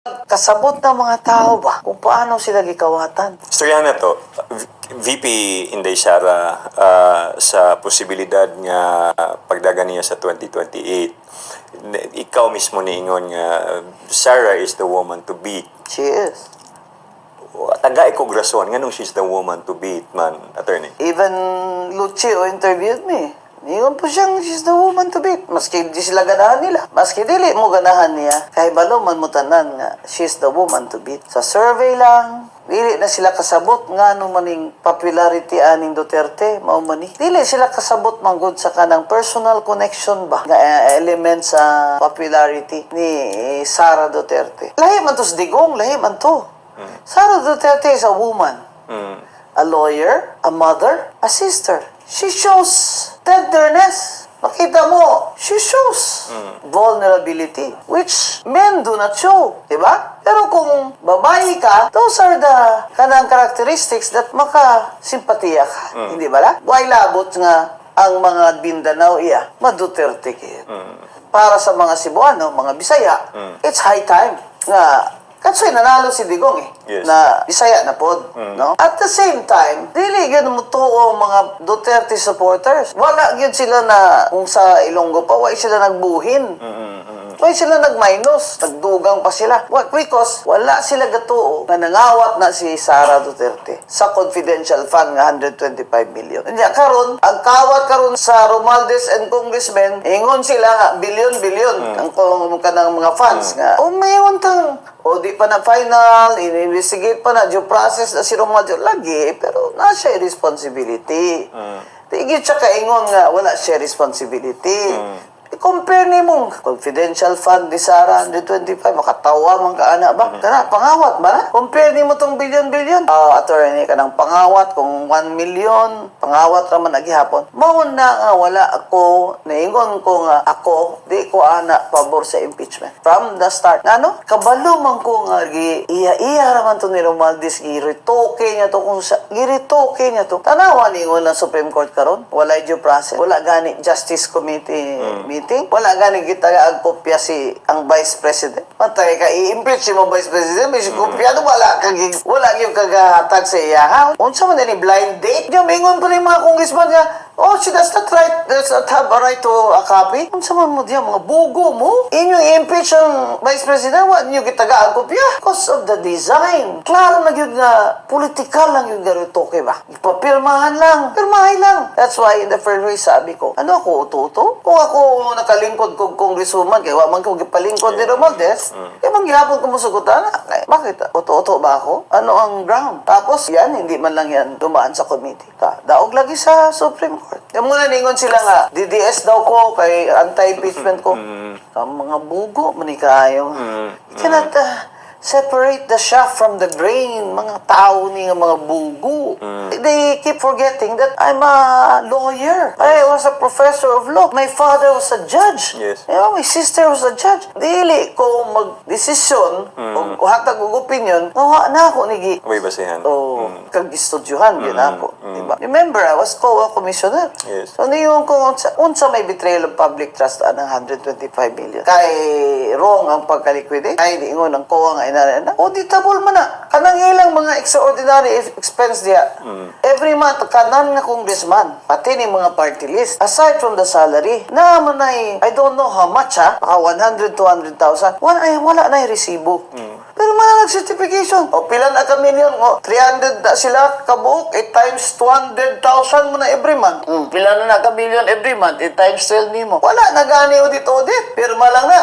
Kasabot ng mga tao ba kung paano sila gikawatan. Istoryahan na to, VP Inday Sara, sa posibilidad nga pagdagan niya sa 2028, ikaw mismo niingon nga Sara is the woman to beat. She is. Tagay ko grason, nga nung she's the woman to beat, man, attorney. Even Lucio interviewed me. Niyon po siyang, she's the woman to beat. Maski di sila ganahan nila. Maski dili mo ganahan niya, kay balo man mo tanan nga, she's the woman to beat. Sa survey lang, dili na sila kasabot nga no maning popularity aning Duterte, mao man ni. Dili sila kasabot manggod sa kanang personal connection ba, nga element sa popularity ni Sara Duterte. Lahi man to sa digong, lahi man to. Sara Duterte is a woman. A lawyer, a mother, a sister. She shows tenderness. Makita mo, she shows vulnerability, which men do not show. Diba? Pero kung babae ka, those are the kanang characteristics that makasimpatiya ka. Hindi ba la? Why labot nga ang mga Mindanao iya, ma-Duterte kaya. Para sa mga Cebuano, mga Bisaya, it's high time nga katsoy nanalo si Digong Yes. na Bisaya na pod, no? At the same time, dili gyud mo tuo mga Duterte supporters. Wala gyud sila na kung sa Ilonggo pa, wala sila nagbuhin. Wala sila nag-minus, nagdugang pa sila. Because wala sila gatuo na nangawat na si Sara Duterte sa confidential fund nga 125 million. Kanya karon, ang kawat karon sa Romualdez and congressmen, ingon sila nga bilyon-bilyon ang kanang mga funds nga. May tang o di pa na final, in-investigate pa na due process na si Romualdez lagi, pero na siya responsibility. Tigit siya kaingon nga wala siya responsibility. I-compare ni mong confidential fund ni Sara 125, makatawa man ka ana ba? Kana pangawat ba na? Compare ni mo tong bilyon-bilyon. Attorney ka ng pangawat kung 1 million, pangawat ra man gihapon. Mao na nga wala ako naingon ko nga ako di ko ana pabor sa impeachment from the start. Ano? Kabalo man ko nga iya ra man to ni Romualdez giritoke niya to kung sa giritoke niya to. Tanawa ningon ng Supreme Court karon, wala due process. Wala gani Justice Committee meeting. Wala gani kita ang kopya si ang Vice President. Patay ka i-impeach si mo Vice President, may si kopya do wala yung kagahatag sa iya ha. Unsa man ni blind date? Diyan mingon pa ni mga congressman nga, oh, she does not have a right to a copy. Unsa man mo diyan mga bugo mo? Inyo i-impeach ang Vice President, wa niyo gitaga ang kopya because of the design. Klaro na gyud nga political lang yung garitoke ba. Ipapirmahan lang, pirmahay lang. That's why in the first place sabi ko, ano ako ututo? Kung ako nakalingkod kong congresswoman, kaya man ko gipalingkod ni Romualdez, kaya manggihapon ko musugutan. Bakit? Uto-uto ba ako? Ano ang ground? Tapos yan, hindi man lang yan dumaan sa committee. Daog lagi sa Supreme Court. Yung muna ningon sila nga, DDS daw ko, kay anti-impeachment ko. Ang mga bugo, manikayo. You cannot separate the shaft from the brain. Mga tao ni mga bugo. They keep forgetting that I'm a lawyer. I was a professor of law. My father was a judge. Yes. My sister was a judge. Dili ko mag-desisyon o hatag og opinion, nawa na ako nigi. May basihan. Kag-istudyohan yun ako. Diba? Remember, I was COA commissioner. Yes. So, niyon ko, unsa may betrayal of public trust ng 125 million. Kay wrong ang pagka-liquidate. Kay diingon ang COA nga inana. Auditable man na. Kanang ilang mga extraordinary expense diya. Every month, kanan nga congressman, pati ni mga party list, aside from the salary, naman ay, I don't know how much ha, 100, 200,000, wala na yung resibo. Pero mga nag-certification. O pila na kami niyon, 300 na sila kabuok, 8 times 200,000 mo na every month. Pila na ka-million every month, 8 times 12 nimo. Wala na gani audit. Pirma lang na.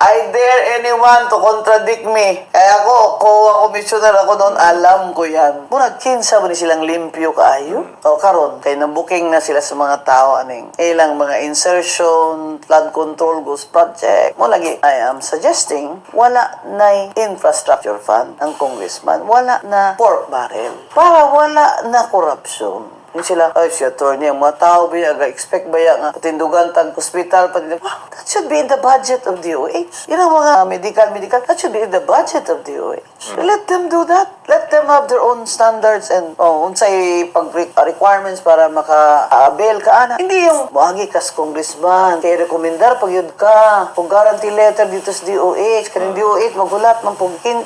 I dare anyone to contradict me. Kaya ako, COA commissioner ako noon, alam ko yan. Murag kinsa ba ni silang limpyo kaayo? Karon kay nabuking na sila sa mga tao aning ilang mga insertion, flood control, ghost project. Mo lagi, I am suggesting wala na infrastructure fund ang congressman. Wala na pork barrel. Para wala na korupsyon. Yung sila, ay, si attorney, ang mga tao ba yan, expect ba yan, nga, patindugan, tag hospital, patindugan. That should be in the budget of DOH. Yun ang mga medical, that should be in the budget of DOH. Let them do that. Let them have their own standards and unsay pag-requirements para maka-avail ka, ana. Hindi yung, buhagi kas congressman, kaya rekomendar pag yun ka, kung guarantee letter dito sa DOH, kaning DOH, magulat ng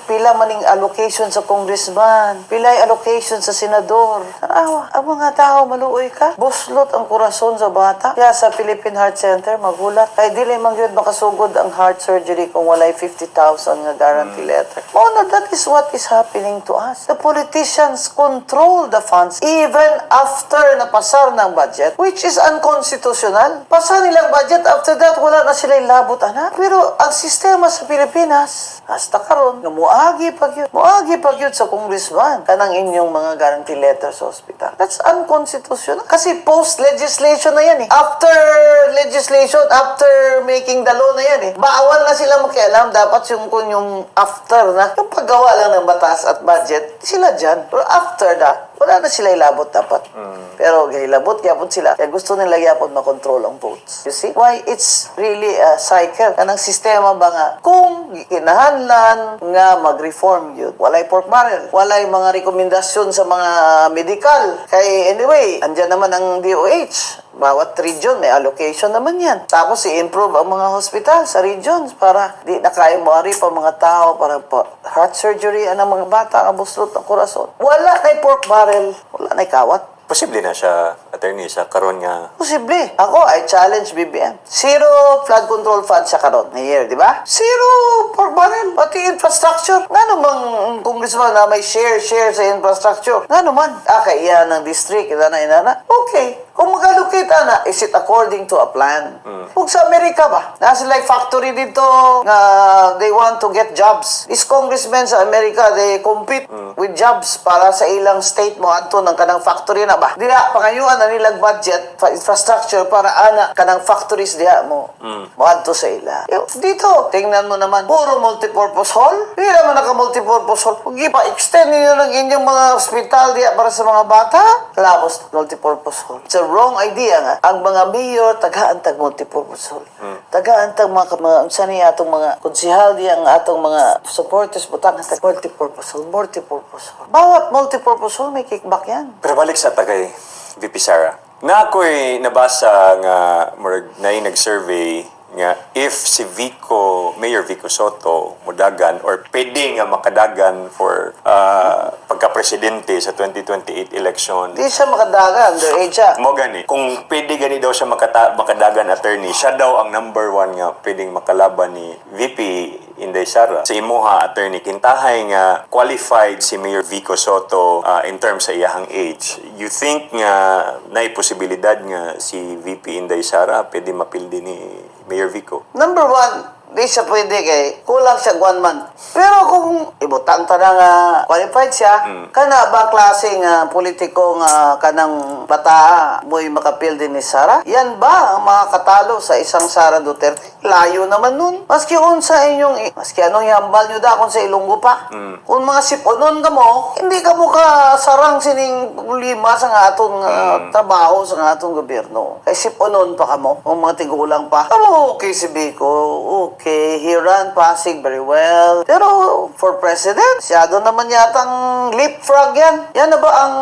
pila maning allocation sa congressman, pila allocation sa senador. Ang mga tao, maluoy ka. Buslot ang kurason sa bata. Kaya sa Philippine Heart Center, magulat. Kaya dili man yun makasugod ang heart surgery kung walay 50,000 nga guarantee letter. No, that is what is happening to us. The politicians control the funds even after napasar ng budget, which is unconstitutional. Pasar nilang budget, after that, wala na sila ilabot, anak. Pero ang sistema sa Pilipinas, hasta karon, muagi pag yun sa congressman, kanang inyong mga guarantee letter sa hospital. That's unconstitutional. Kasi post-legislation na yan eh. After legislation, after making the law na yan eh. Bawal na sila makialam. Dapat yung after na, yung paggawa lang ng batas at budget, sila dyan. Pero after that, wala na sila ilabot dapat. Pero hilabot, yapon sila. Kaya gusto nila yapon makontrol ang votes. You see? Why it's really a cycle. Kanang sistema ba nga, kung kinahanlan nga mag-reform yun, walay pork barrel, walay mga rekomendasyon sa mga medical. Kay anyway, andyan naman ang DOH. Bawat region may allocation naman yan. Tapos i-improve ang mga hospital sa regions para di na kaya mawari pa mga tao para pa heart surgery ang mga bata ang buslot ng kurason. Wala na pork barrel, wala na kawat. Posible na siya, attorney, sa karon nga. Posible. Ako, I challenge BBM. Zero flood control fund sa karon na year, di ba? Zero pork barrel. Pati infrastructure. Nga namang congressman na may share sa infrastructure. Nga naman. Kaya ng district, inana. Okay. Kung mag-allocate, ana, is it according to a plan? Kung sa Amerika ba? Nasa like factory dito nga they want to get jobs. These congressmen sa Amerika, they compete with jobs para sa ilang state mo adto ng kanang factory na ba? Diya, pangayuan na nilang budget, infrastructure para ana kanang factories diya mo. Moadto sa ila. Dito, tingnan mo naman, puro multipurpose hall. Di naman naka-multipurpose hall. Kung ipa-extend niyo ng inyong mga hospital diya para sa mga bata, labos multipurpose hall. It's a wrong idea nga. Ang mga mayor, tagaan-tag multipurpose hall. Tagaan-tag mga unsa ni atong mga konsehal diya ang atong mga supporters, butang tag multipurpose hall. Bawat multipurpose hall may kickback yan. Pero balik sa tagay, VP Sara. Na ako'y nabasa nga, nag-survey nga if si Mayor Vico Soto mudagan or pwede nga makadagan for pagka-presidente sa 2028 election. Di siya makadagan, underage siya. Mo gani, kung pwede gani daw siya makadagan attorney, siya daw ang number one nga pwedeng makalaban ni VP Inday Sara. Sa imuha attorney, kintahay nga qualified si Mayor Vico Soto in terms sa iyahang age. You think nga naay posibilidad nga si VP Inday Sara pwede mapildi ni Mayor Vico? Number one, di siya pwede kay kulang siya 1 month. Pero kung ibutang ta na nga qualified siya, kana ba klase nga politiko nga kanang bata mo'y makapil din ni Sara? Yan ba ang makakatalo sa isang Sara Duterte? Layo naman nun. Maski unsa inyong, maski anong ihambal nyo da kung sa Ilonggo pa. Kung mga siponon ka mo, hindi ka mo sarang sining lima sa nga atong trabaho sa nga atong gobyerno. Kay siponon pa ka mo, kung mga tigulang pa. Kamo okay si Biko, okay, he ran Pasig very well. Pero for president, siyado naman yatang leapfrog yan. Yan na ba ang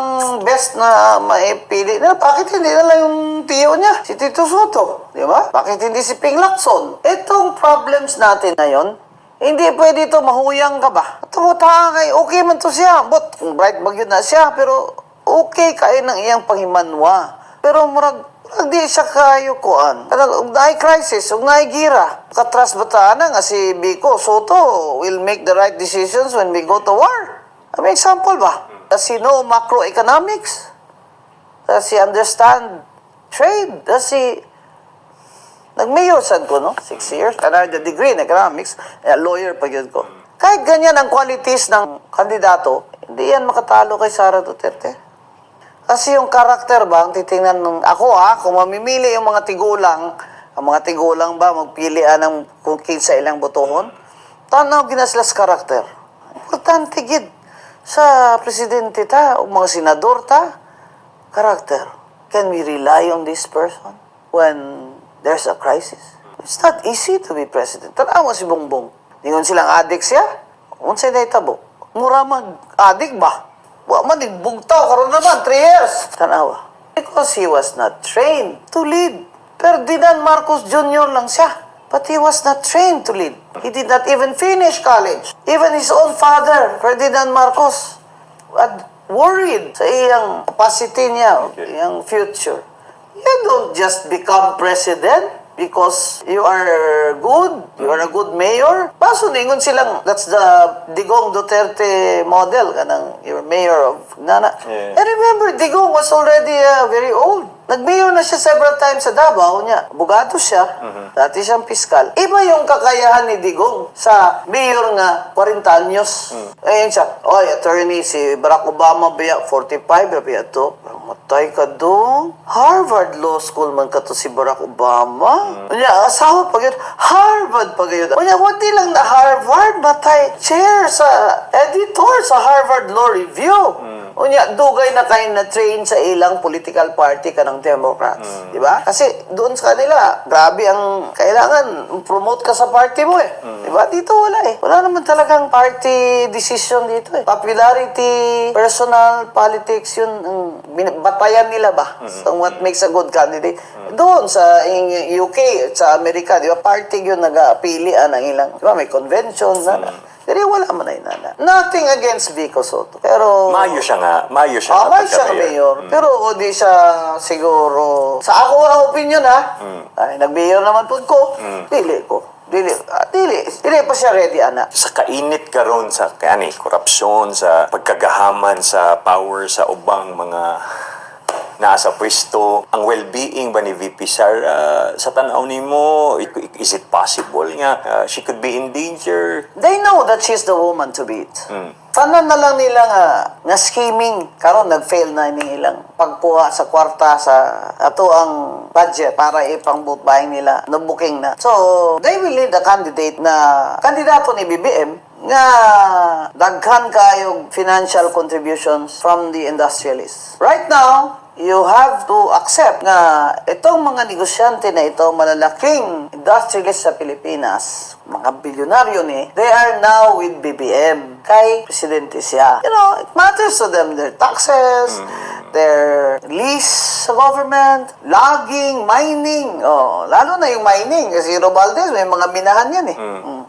best na maipili? Bakit hindi na lang yung tiyo niya, si Tito Soto? Di ba? Bakit hindi si Ping Lacson? Itong problems natin ngayon, hindi pwede ito mahuyang ka ba? Tumutangay, okay man to siya. But bright bagyo na siya, pero okay kayo ng iyang panghimanwa. Pero murag di siya kayo kuan. Ug naay crisis, ug naay gira. Katras bataan nga si Vico Soto will make the right decisions when we go to war. May example ba? Does he know macroeconomics? Does he understand trade? Does he nag-mayor sad ko, no? 6 years. Another degree in economics. Lawyer pa yun ko. Kahit ganyan ang qualities ng kandidato, hindi yan makatalo kay Sara Duterte. Kasi yung karakter ba, ang titingnan ng ako kung mamimili yung mga tigulang, ang mga tigulang ba, magpilian ng kung kinsa ilang botohon, tanaw ginaslas karakter. Importante gid sa presidente ta, o mga senador ta, character. Can we rely on this person when there's a crisis? It's not easy to be president. Tanawa si Bongbong. Ningon silang adik siya. Unsay na itabo. Mura mag-adik ba? Wa man, igbugtaw. Karoon naman, 3 years. Tanawa. Because he was not trained to lead. Ferdinand Marcos Jr. lang siya. But he was not trained to lead. He did not even finish college. Even his own father, Ferdinand Marcos, had worried sa iyang capacity niya, iyang future. You don't just become president because you are good, you are a good mayor. Paso ningon silang, that's the Digong Duterte model, kanang you're mayor of Nana. Yeah. And remember, Digong was already very old. Nag-mayor na siya several times sa Davao niya. Abogado siya. Dati siyang piskal. Iba yung kakayahan ni Digong sa mayor nga 40 anyos. Ayun siya. Oy, attorney, si Barack Obama biya 45 na biya to. Matay ka doon. Harvard Law School man ka to si Barack Obama. Unya, asawa pa yun. Harvard pa yun. Unya, wadi lang na Harvard. Matay chair sa editor sa Harvard Law Review. Unya, dugay na kayo na train sa ilang political party ka ng Democrats. Di ba? Kasi doon sa kanila, grabe ang kailangan promote ka sa party mo eh. Di ba? Dito wala eh. Wala naman talagang party decision dito eh. Popularity, personal, politics, yun ang batayan nila ba? So what makes a good candidate? Doon sa UK, sa Amerika, di ba? Party yun nag-apilian ang ilang, di ba? May convention na. Pero wala man ay nana. Nothing against Vico Soto. Pero Mayo siya nga. Mayo siya nga. mayo siya mayor. Pero o di siya siguro, sa ako ang opinion ha, ay, nag-mayor naman po ko, dili ko. Dili pa siya ready, ana. Sa kainit karon sa korupsyon, sa pagkagahaman sa power sa ubang mga nasa pwesto, ang well-being ba ni VP Sara sa tanaw nimo, is it possible nga she could be in danger? They know that she's the woman to beat. Tanan na lang nila nga scheming. Karon nag-fail na ini ilang pagkuha sa kwarta sa ato ang budget para ipang-buying nila. No-booking na. So, they will need a candidate na kandidato ni BBM nga daghan kayong financial contributions from the industrialists. Right now, you have to accept na itong mga negosyante na ito, malalaking industrialist sa Pilipinas, mga bilyonaryo ni, they are now with BBM. Kay Presidente siya. You know, it matters to them, their taxes, their lease sa government, logging, mining. Oh, lalo na yung mining. Kasi Romualdez, may mga minahan yan eh.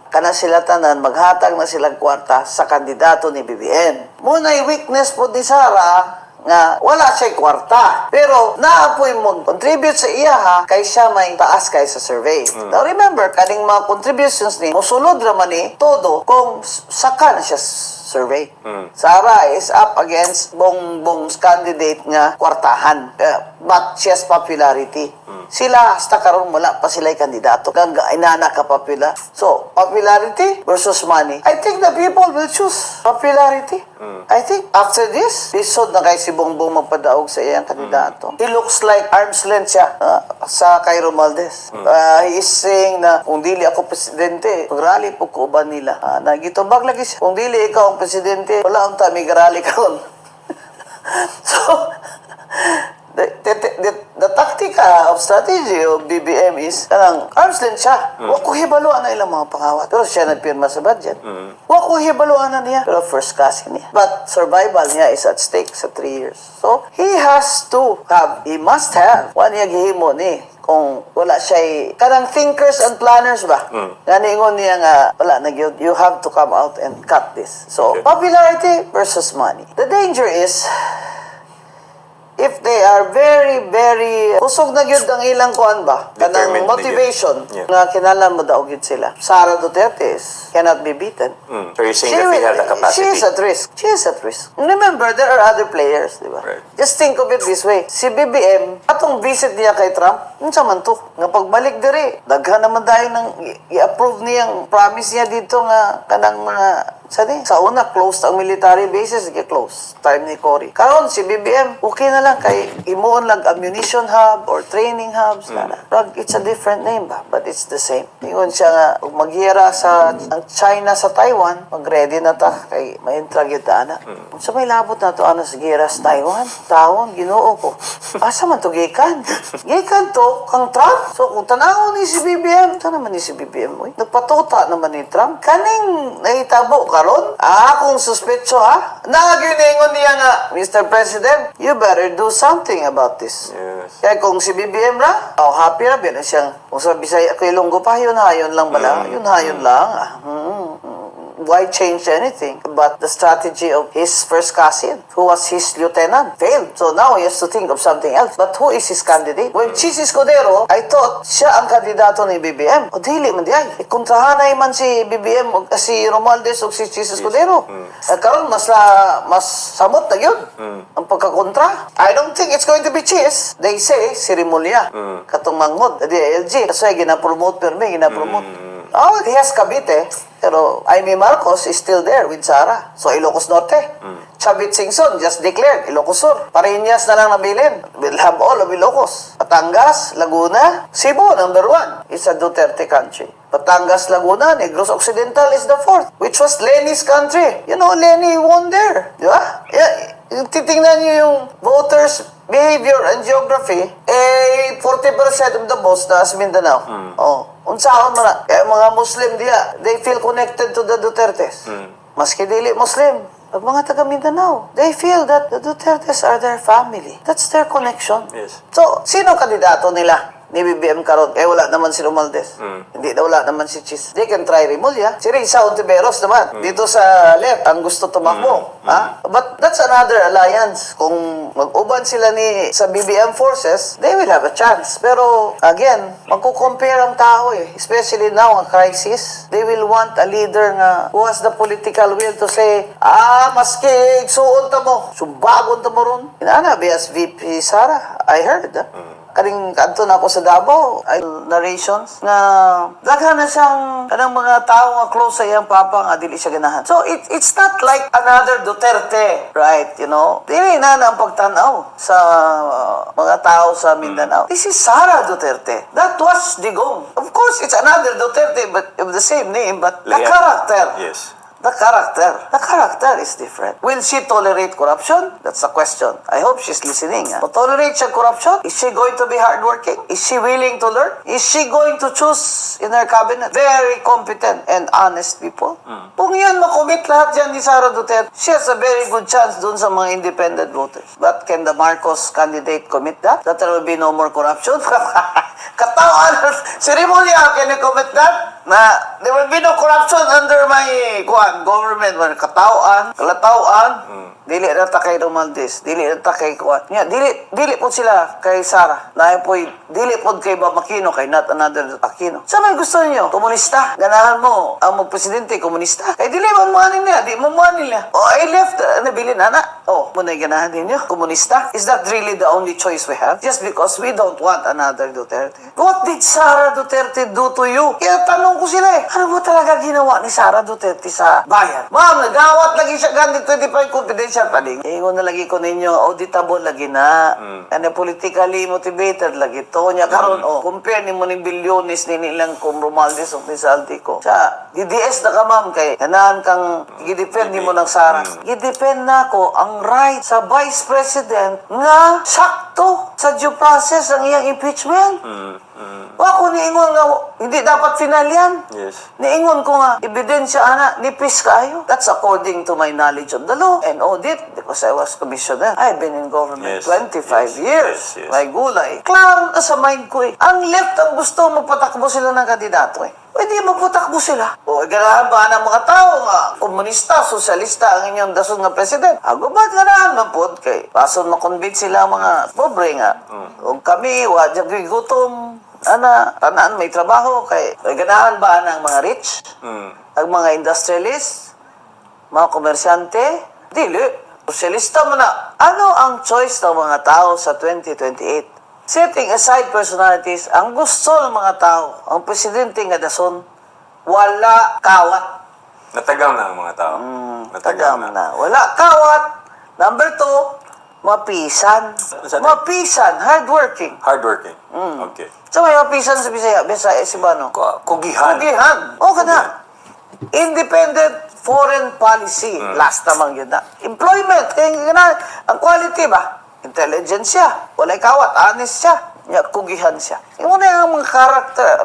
Kana sila tanan, maghatag na silang kwarta sa kandidato ni BBM. Muna yung weakness po ni Sara, nga wala siya kwarta. Pero naapoy mo contribute sa iya ha, kay siya may taas kay sa survey. Now remember, kaning mga contributions ni, musulod raman ni, todo kung saka na siya survey. Sara is up against Bongbong's candidate nga kwartahan. But she has popularity. Sila, hasta karon wala pa sila'y kandidato. Inana ka popular. So, popularity versus money. I think the people will choose popularity. I think after this, lisod na kay si Bongbong magpadaog sa iyang kandidato. He looks like arm's length siya sa kay Romualdez. He is saying na kung dili ako presidente, mag-rally po ko ba nila? Nagitubag lagi siya. Kung dili ikaw ang presidente, wala ang tamig-rally karon. So, the tactic of strategy of BBM is kanang arm's length siya. Wa ko hibaluan na ilang mga pangawat. Pero siya nagpirma sa budget. Wa ko hibaluan na niya. Pero first class niya. But survival niya is at stake sa 3 years. So, he must have, one yung gihimo ni, kung wala siya kanang thinkers and planners ba? Naningon niya nga, wala, you have to come out and cut this. So, popularity versus money. The danger is, if they are very, very kusog na gyud ang ilang kuan ba? Kanang Determined motivation na gyud. nga kinahanglan mo daw gyud sila. Sara Duterte cannot be beaten. So you're saying that we have the capacity? She is at risk. She is at risk. Remember, there are other players, di ba? Right. Just think of it this way. Si BBM, atong visit niya kay Trump, Unsa man to? Nga pagbalik diri, daghan naman tayo ng i-approve niyang promise niya dito nga kanang mga sa una, closed ang military bases, close. Time ni Cory. Karon si BBM, okay na lang kay imuon lang ammunition hub or training hubs. It's a different name ba? But it's the same. Ingon siya nga, kung maghira sa ang China sa Taiwan, mag-ready na ta kay mahintrag yun ana. So may labot na to ano sa gira sa Taiwan. Taon, ginoo ko. Asa man to gikan? Gikan to, kang Trump. So kung tanawon ni si BBM, ito naman ni si BBM, oy. Nagpatuta naman ni Trump. Kaning nahitabo karon? Akong suspetso ha? Nagaginingon niya nga, Mr. President, you better do something about this. Yes. Kaya kung si BBM ra, happy ra, bilang siyang, kung sa Bisaya, kay Ilonggo pa, yun lang bala. Yun lang. Why change anything? But the strategy of his first cousin, who was his lieutenant, failed. So now he has to think of something else. But who is his candidate? When Chis Escudero, I thought siya ang kandidato ni BBM. O dili man di ay. Ikontrahanay man si BBM o si Romualdez o si Chis Escudero. Karon mas samot na yun. Ang pagkakontra. I don't think it's going to be Chis. They say, si Rimulya. Katong manghod. Di LG. Kasi ginapromote perme, ginapromote. Oh, he has Cavite. Pero Jaime Marcos is still there with Sara. So, Ilocos Norte. Chavit Singson just declared Ilocos Sur. Parinyas na lang nabilin. We'll have all of Ilocos. Batangas, Laguna, Cebu, number 1. It's a Duterte country. Batangas, Laguna, Negros Occidental is the 4th, which was Lenny's country. You know, Lenny won there. Di ba? Yeah. Titingnan niyo yung voters' behavior and geography, 40% of the votes na as Mindanao. Unsahon man na. Kaya mga Muslim diya, they feel connected to the Dutertes. Maski dili Muslim. Pag mga taga Mindanao, they feel that the Dutertes are their family. That's their connection. Yes. So, sino kandidato nila? Ni BBM karon wala naman si Romualdez. Hindi na wala naman si Chis. They can try Rimulya. Si Risa Ontiveros naman. Dito sa left, ang gusto tumakbo. But that's another alliance. Kung mag-uban sila sa BBM forces, they will have a chance. Pero, again, magkukompare ang tao Especially now, ang crisis. They will want a leader nga who has the political will to say, maski igsuon ta mo. Sumbagon ta mo ron. Inana, as VP Sara, I heard. Karing kanto na ako sa Davao, ay narrations nga daghan na siyang kanang mga tao nga close sa iyang papa nga dili siya ganahan. So it's not like another Duterte, right? You know, dili na ang pagtanaw sa mga tao sa Mindanao. This is Sara Duterte. That was Digong. Of course, it's another Duterte but of the same name, but the character. Yes. The character is different. Will she tolerate corruption? That's the question. I hope she's listening. Tolerate siya corruption? Is she going to be hardworking? Is she willing to learn? Is she going to choose in her cabinet very competent and honest people? Kung yan makomit lahat yan ni Sara Duterte, she has a very good chance dun sa mga independent voters. But can the Marcos candidate commit that? That there will be no more corruption? Katawan! Ceremonial, can you commit that? Na there will be no corruption under my government. Katawan, kalatawan, dili na ta kay Romualdez, dili na ta kay kuan. Dili po sila kay Sara. Naay po dili po kay Makino, kay not another Aquino. Sa may gusto niyo? Komunista. Ganahan mo ang presidente komunista. Kay dili man muanin niya, di mo muanin niya. I left nabili na. Muna ganahan ninyo. Komunista. Is that really the only choice we have? Just because we don't want another Duterte. What did Sara Duterte do to you? Kaya tanong ko sila ano ba talaga ginawa ni Sara Duterte sa bayan? Ma'am, nagawat lagi siya ganit 25 confidential paling. Ingon na lagi ko ninyo, auditable lagi na. And politically motivated lagi to. Nya karon compare ni mo ning bilyones ni nilang kung Romualdez o ni Saltico. Sa DDS na ka ma'am kay ganahan kang gidepend ni mo ng Sara. Gidepend na ko ang right sa Vice President nga sakto sa due process ang iyang impeachment. Ako niingon nga hindi dapat final yan. Yes. Niingon ko nga ebidensya ana nipis kayo. That's according to my knowledge of the law and audit because I was commissioner. I've been in government 25 years. Yes. May gulay. Klaro na sa mind ko Ang left ang gusto magpatakbo sila ng kandidato Pwede magpatakbo sila. Ganahan ba ng mga tao nga komunista, sosyalista ang inyong dason nga president? Agubad ganahan man po kay pason makonvince sila mga pobre nga. Kung kami wadya gutom tanan may trabaho kay ganahan ba ng mga rich? Ang mga industrialist, mga komersyante, dili. Sosyalista mo na. Ano ang choice ng mga tao sa 2028? Setting aside personalities, ang gusto ng mga tao, ang presidente nga dason, wala kawat. Natagaw na ang mga tao. Natagaw Tagam na. Wala kawat. Number 2, mapisan. Saan? Mapisan, hardworking. Hardworking. Okay. So may mapisan sa Bisaya, Bisaya, Sibano. Kugihan. Kugihan. O ka na. Independent foreign policy. Last naman yun na. Employment. Kaya na, ang quality ba? Intelligence siya. Walay kawat. Honest siya. Kugihan siya. Yung una yung mga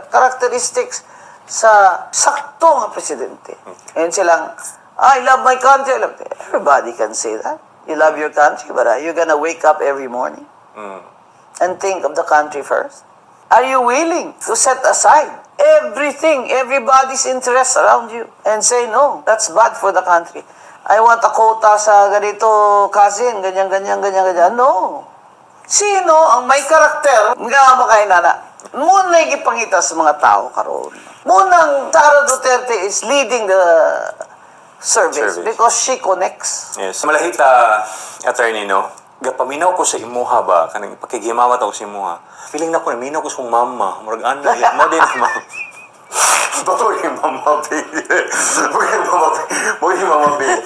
characteristics sa sakto nga presidente. Ngayon silang, I love my country. Everybody can say that. You love your country, but are you gonna wake up every morning and think of the country first? Are you willing to set aside everything, everybody's interest around you, and say, no, that's bad for the country. I want a quota sa ganito, cousin, ganyan. No. Sino ang may karakter nga makainana? Muna ipangita sa mga tao karon. Munang Sara Duterte is leading the service because she connects. Yes. Malahita, attorney, no? Gapaminaw ko sa imuha ba? Kanang pakigimawat ako sa imuha. Feeling na ko, minaw ko sa mama. Murag ana, mo din ang mama. Bato yung mama, baby. Huwag yung mama, baby.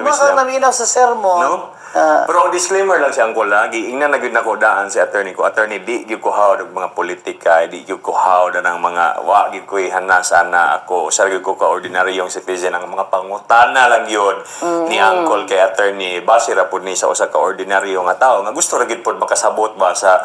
Baka naminaw sa sermon. No? Pero ang disclaimer lang si Angkol, lagi, ingnan na gud nako daan si attorney ko. Attorney, di gyud ko hawd og mga politika, di gyud ko hawd ng mga wa gyud ko ihanasan na ako. Usa gyud ko ka ordinaryong citizen, ang mga pangutana lang yun ni Angkol kay attorney. Base ra pud ni sa usa ka ordinaryo nga tawo nga gusto ra gyud pud makasabot ba sa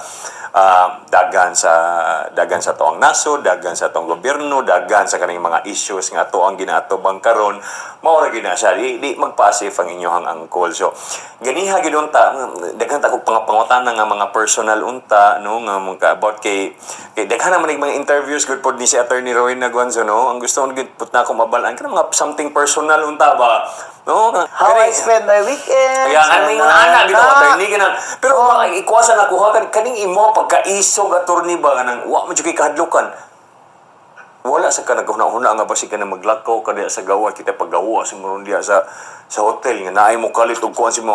dagan sa toang nasod, dagan sa toang gobyerno, dagan sa kaning mga issues nga ato ang ginaatubang karon. Mao ra gyud na siya, di magpasif ang inyohang Angkol. So ganiha gyud unta daghan ta kog pangutana nga mga personal unta no nga mga about kay daghan naman mga interviews good pod ni si attorney Rowena Guanzo no. Ang gusto ko gud put na ako mabalaan kana mga something personal unta ba no. How I spend my weekends. Kaya kaning ana dito attorney kana pero ikuwasan ako ha kaning imo pagkaisog attorney ba kanang wa mo jud kay kahadlukan. Wala sa ka naguna-una nga basi ka na maglakaw ka diya sa gawa kita paggawa siguro diya sa hotel nga naay mo kalit og kuan si mo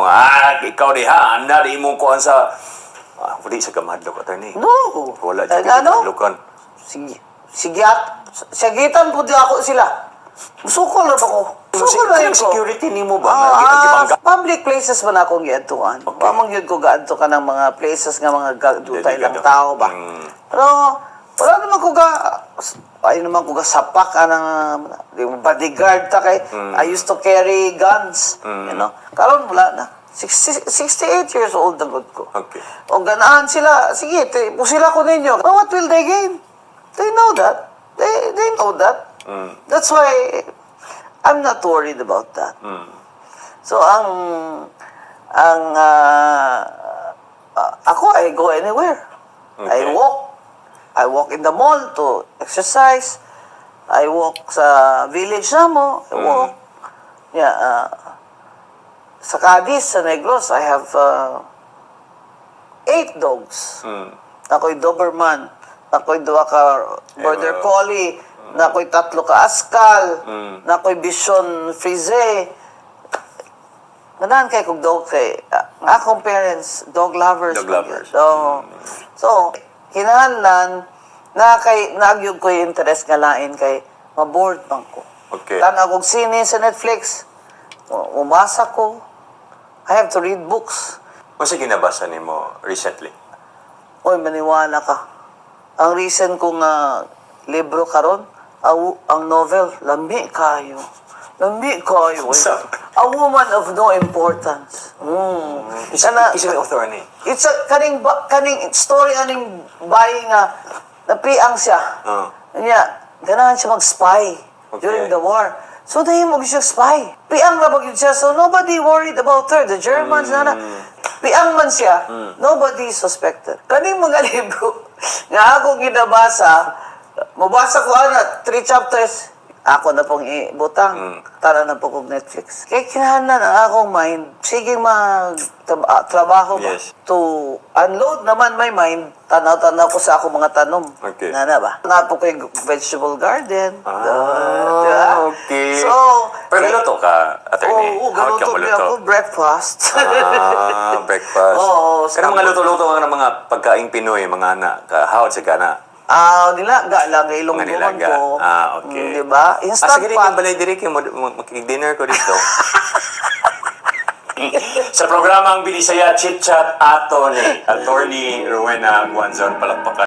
ikaw di ha anda di mo kuan sa wala sa kamadlok attorney. No. Wala jud kay kahadlukan. Sigitan po di ako sila. Sukol na ba ko? Sukol na yun ko. Security nimo ba? Public places man akong giadtuan. Pamang yun ko gaadto ka ng mga places nga mga dutay lang tao ba. Pero wala naman ko sapak bodyguard ta kay I used to carry guns, you know. Karon wala na. 68 years old na good ko. Okay. O ganahan sila, sige, pusila ko ninyo. But what will they gain? They know that. They know that. That's why I'm not worried about that. So ako, I go anywhere. Okay. I walk in the mall to exercise. I walk sa village namo. I walk. Yeah, sa Cadiz, sa Negros, I have 8 dogs. Ako'y Doberman. Ako'y 2 ka Border Collie. Ako'y 3 ka Askal. Ako'y Bichon Frise. Ganahan kay kong dog kay akong parents, dog lovers. Dog lovers. So, kinahanglan nagyog ko yung interest nga lain kay maboard man ko. Okay. Tanaw kog sine sa Netflix. Umasa ko. I have to read books. Unsa ginabasa nimo recently? Oy, maniwala ka. Ang recent kong libro karon, ang novel, lami kayo. Lami kayo. A Woman of No Importance. Isa may author ni. It's a kaning story aning bayi nga napiang siya. Nya, ganahan siya mag-spy during the war. So nahimog siya spy. Piang na bagyo siya. So nobody worried about her. The Germans piang man siya. Nobody suspected. Kaning mga libro nga ako ginabasa, mabasa ko 3 chapters. Ako na pong ibutang. Tara na po kong Netflix. Kaya kinahanglan ang akong mind. Sige trabaho ba? Yes. To unload naman my mind, tanaw-tanaw ko sa akong mga tanom. Okay. Nana ba? Nga po ko yung vegetable garden. Okay. So, pero niluto ka, attorney? Oo, Hawat galuto ka niya ako, breakfast. Breakfast. Oo, Pero mga luto-luto nga ng mga pagkaing Pinoy, mga anak, hawat sa gana. Nilaga lang kay Ilonggo Mga nilaga. ko. Okay. Di ba? Instant Sige din pot. yung balay diri kayo, makik-dinner ko dito. Sa programang Binisaya Chit Chat Attorney Rowena Guanzon, palakpakan.